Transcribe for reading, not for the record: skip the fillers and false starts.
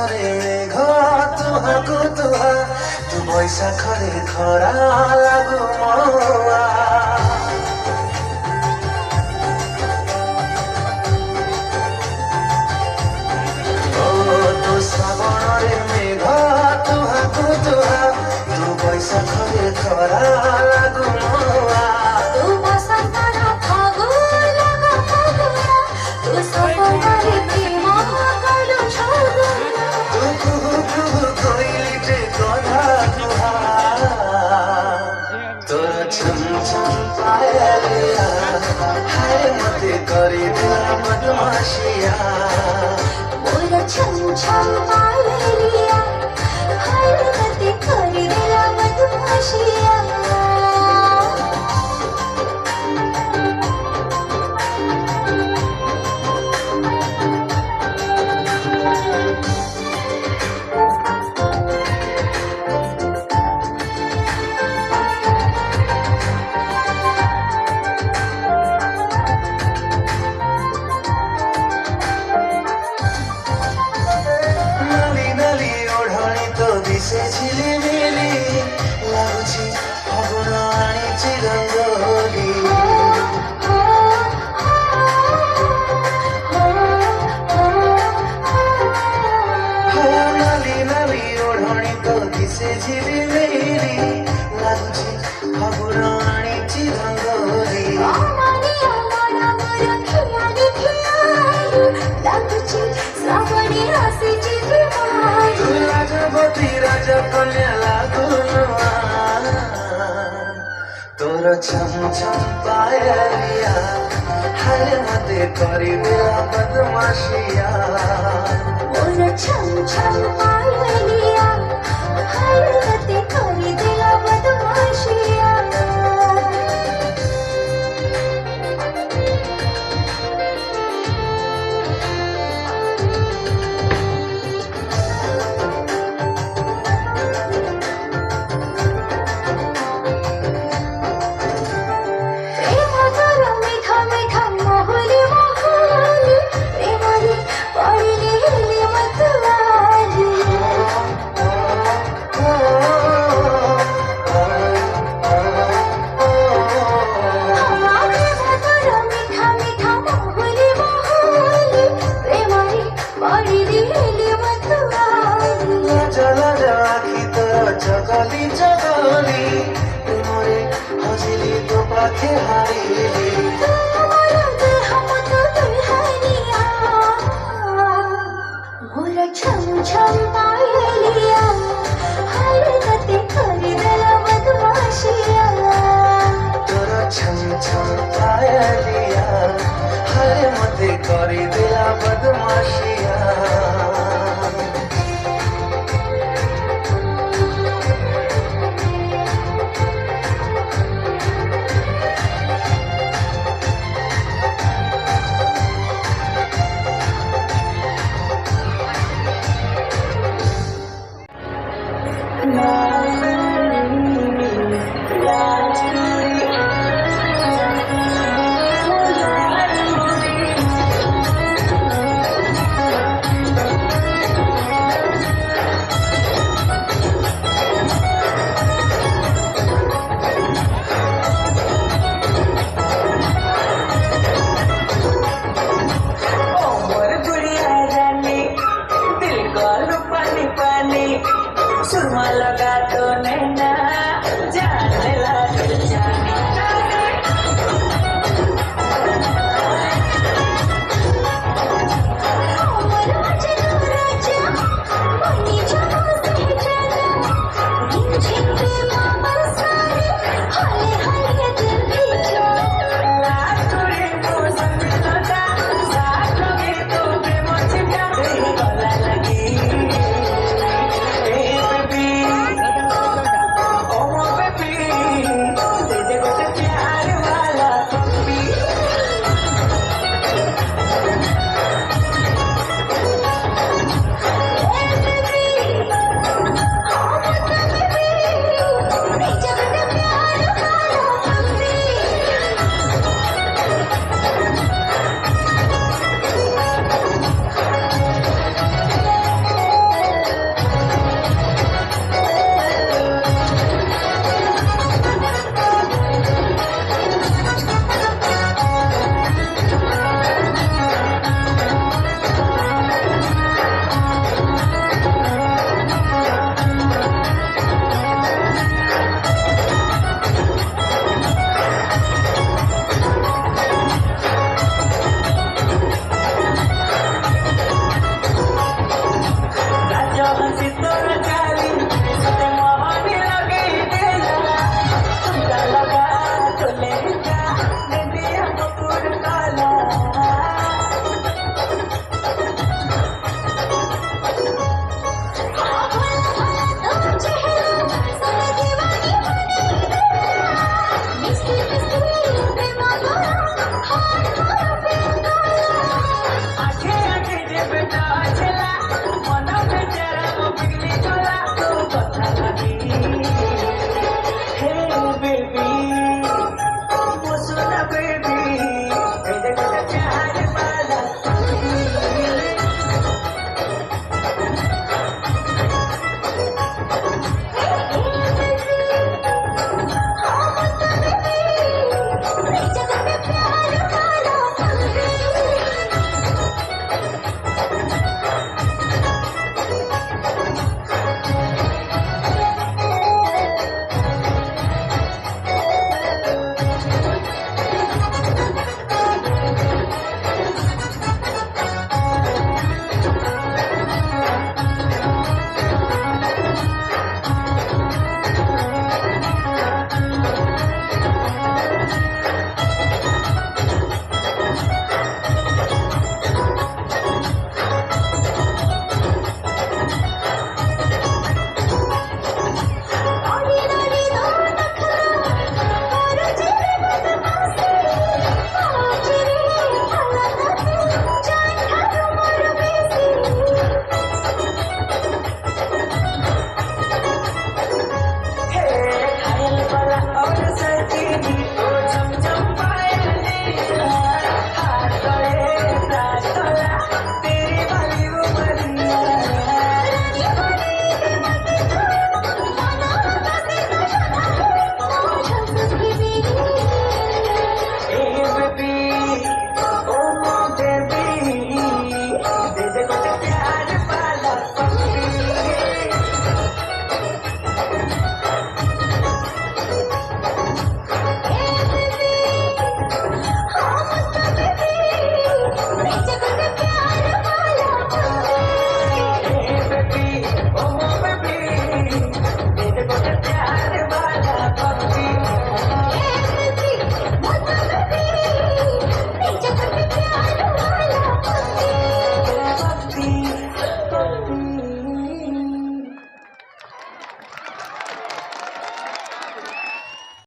ସାଗରରେ ମେଘ ତୁହାକୁ ତୁହା ତୁ ବୈଶାଖରେ ଖରା ଲାଗୁ ମଉଆ ତୁ ଶ୍ରାବଣରେ ମେଘ ତୁହାକୁ ତୁହା ତୁ ବୈଶାଖରେ ଖରା ଲାଗୁ ମଉଆ छम छम पायलिया हाय मते करी दिला बदमाशिया मोर छम छम पायलिया हाय मते करी दिला बदमाशिया से झिलिमिली लाଗୁଛି ଫଗୁଣ ଆଣିଛି ରଙ୍ଗୋଲି ନାଲି ନାଲି ଓଢ଼ଣୀ ତ ଦିଶେ ଝିଲିମିଲି ଲାଗୁଛି ଫଗୁଣ ଆଣିଛି ରଙ୍ଗୋଲି राजा कन्या लागू तोर छम छम पायलिया हाय मते करी दिला बदमाशिया मोर छम छम पायलिया हाय मते करी दिला बदमाशिया जगली जगली मोरे हजिली तो पाखे हारिली मोर छम छम पायलिया हाय मते करी दिला बदमाशिया तोर छम छम पायलिया हाय मते करी दिला बदमाशिया सुरमा लगा